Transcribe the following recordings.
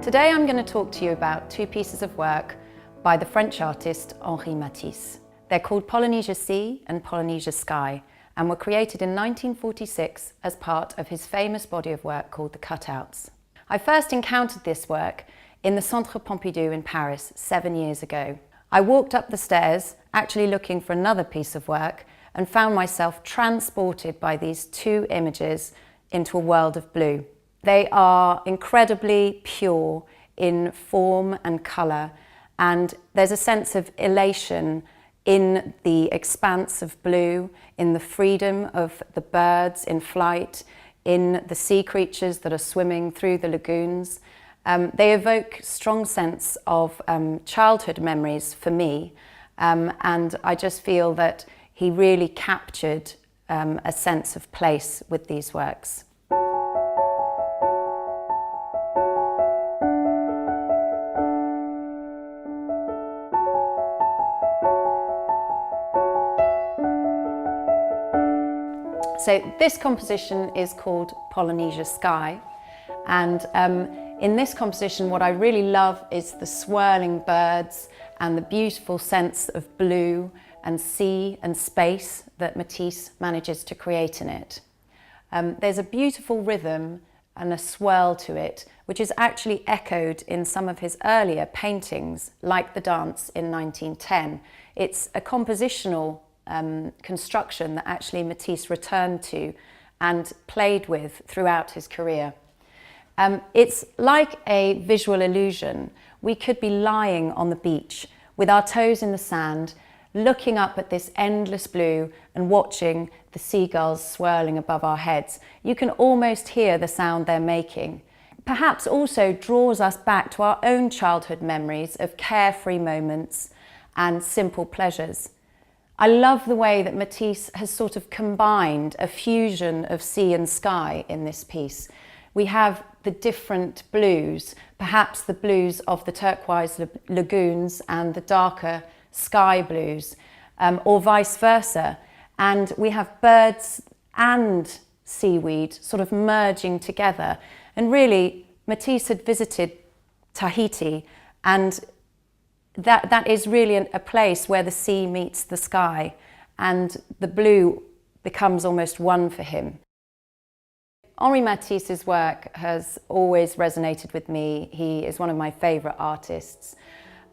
Today I'm going to talk to you about two pieces of work by the French artist Henri Matisse. They're called Polynesia Sea and Polynesia Sky and were created in 1946 as part of his famous body of work called The Cutouts. I first encountered this work in the Centre Pompidou in Paris 7 years ago. I walked up the stairs, actually looking for another piece of work, and found myself transported by these two images into a world of blue. They are incredibly pure in form and colour, and there's a sense of elation in the expanse of blue, in the freedom of the birds in flight, in the sea creatures that are swimming through the lagoons. They evoke strong sense of childhood memories for me, and I just feel that he really captured a sense of place with these works. So this composition is called Polynesia Sky, and in this composition what I really love is the swirling birds and the beautiful sense of blue and sea and space that Matisse manages to create in it. There's a beautiful rhythm and a swirl to it, which is actually echoed in some of his earlier paintings, like the dance in 1910. It's a compositional construction that actually Matisse returned to and played with throughout his career. It's like a visual illusion. We could be lying on the beach with our toes in the sand, looking up at this endless blue and watching the seagulls swirling above our heads. You can almost hear the sound they're making. Perhaps also draws us back to our own childhood memories of carefree moments and simple pleasures. I love the way that Matisse has sort of combined a fusion of sea and sky in this piece. We have the different blues, perhaps the blues of the turquoise lagoons and the darker sky blues, or vice versa. And we have birds and seaweed sort of merging together. And really, Matisse had visited Tahiti, and that is really a place where the sea meets the sky and the blue becomes almost one for him. Henri Matisse's work has always resonated with me. He is one of my favourite artists.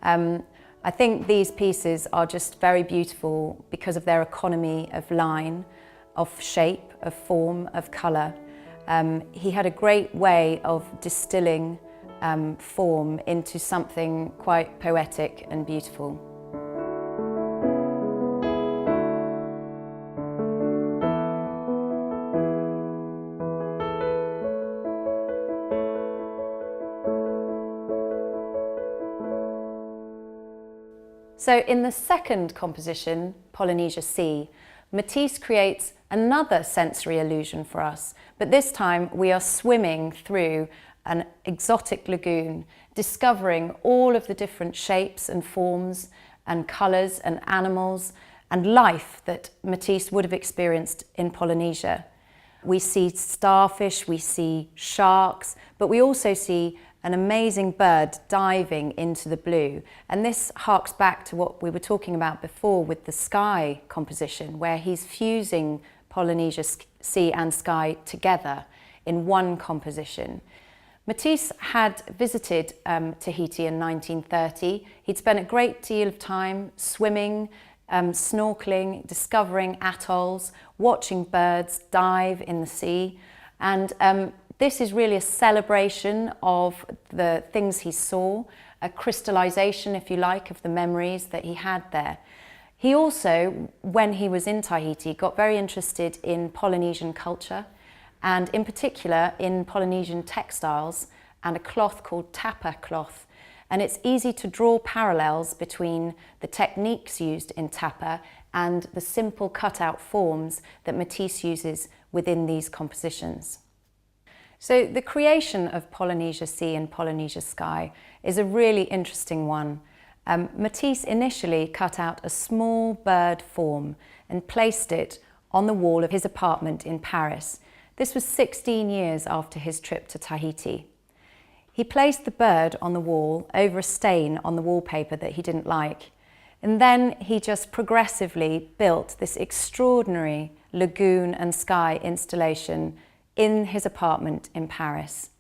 I think these pieces are just very beautiful because of their economy of line, of shape, of form, of colour. He had a great way of distilling form into something quite poetic and beautiful. So in the second composition, Polynesia Sea, Matisse creates another sensory illusion for us, but this time we are swimming through an exotic lagoon, discovering all of the different shapes and forms and colours and animals and life that Matisse would have experienced in Polynesia. We see starfish, we see sharks, but we also see an amazing bird diving into the blue. And this harks back to what we were talking about before with the sky composition, where he's fusing Polynesia Sea and sky together in one composition. Matisse had visited Tahiti in 1930. He'd spent a great deal of time swimming, snorkeling, discovering atolls, watching birds dive in the sea. And this is really a celebration of the things he saw, a crystallization, if you like, of the memories that he had there. He also, when he was in Tahiti, got very interested in Polynesian culture, and in particular in Polynesian textiles and a cloth called tapa cloth. And it's easy to draw parallels between the techniques used in tapa and the simple cutout forms that Matisse uses within these compositions. So the creation of Polynesia Sea and Polynesia Sky is a really interesting one. Matisse initially cut out a small bird form and placed it on the wall of his apartment in Paris. This was 16 years after his trip to Tahiti. He placed the bird on the wall over a stain on the wallpaper that he didn't like. And then he just progressively built this extraordinary lagoon and sky installation in his apartment in Paris.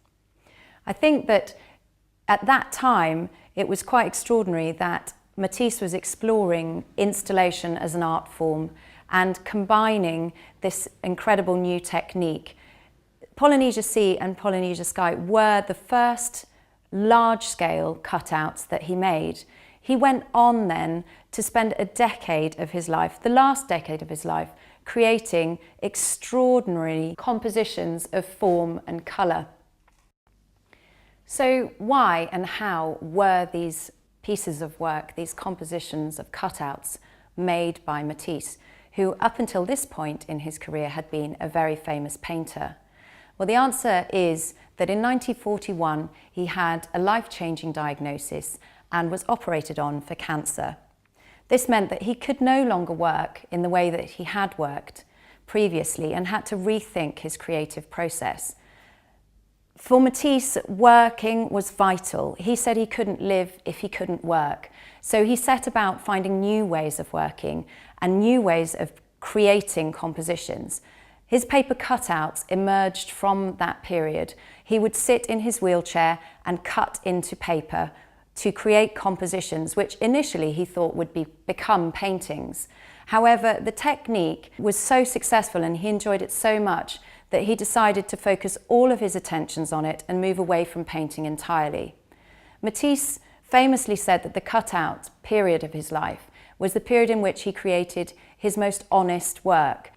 I think that at that time, it was quite extraordinary that Matisse was exploring installation as an art form and combining this incredible new technique. Polynesia Sea and Polynesia Sky were the first large-scale cutouts that he made. He went on then to spend a decade of his life, the last decade of his life, creating extraordinary compositions of form and colour. So why and how were these pieces of work, these compositions of cutouts made by Matisse, who up until this point in his career had been a very famous painter? Well, the answer is that in 1941 he had a life-changing diagnosis and was operated on for cancer. This meant that he could no longer work in the way that he had worked previously and had to rethink his creative process. For Matisse, working was vital. He said he couldn't live if he couldn't work. So he set about finding new ways of working and new ways of creating compositions. His paper cutouts emerged from that period. He would sit in his wheelchair and cut into paper to create compositions which initially he thought would become paintings. However, the technique was so successful and he enjoyed it so much that he decided to focus all of his attentions on it and move away from painting entirely. Matisse famously said that the cutout period of his life was the period in which he created his most honest work.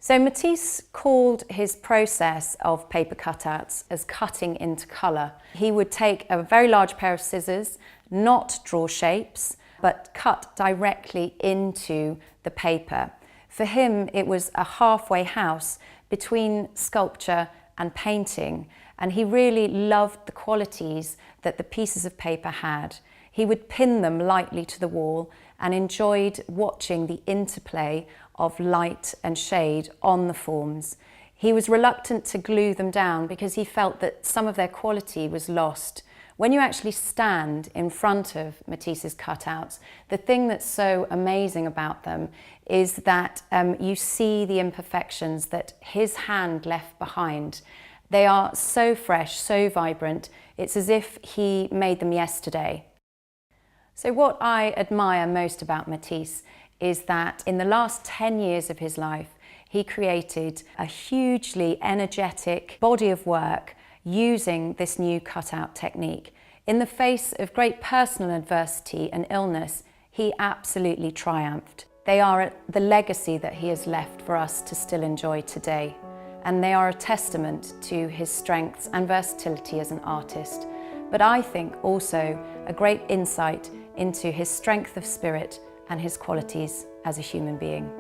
So Matisse called his process of paper cutouts as cutting into colour. He would take a very large pair of scissors, not draw shapes, but cut directly into the paper. For him, it was a halfway house between sculpture and painting, and he really loved the qualities that the pieces of paper had. He would pin them lightly to the wall and enjoyed watching the interplay of light and shade on the forms. He was reluctant to glue them down because he felt that some of their quality was lost. When you actually stand in front of Matisse's cutouts, the thing that's so amazing about them is that you see the imperfections that his hand left behind. They are so fresh, so vibrant, it's as if he made them yesterday. So what I admire most about Matisse is that in the last 10 years of his life, he created a hugely energetic body of work using this new cutout technique. In the face of great personal adversity and illness, he absolutely triumphed. They are the legacy that he has left for us to still enjoy today, and they are a testament to his strengths and versatility as an artist, but I think also a great insight into his strength of spirit and his qualities as a human being.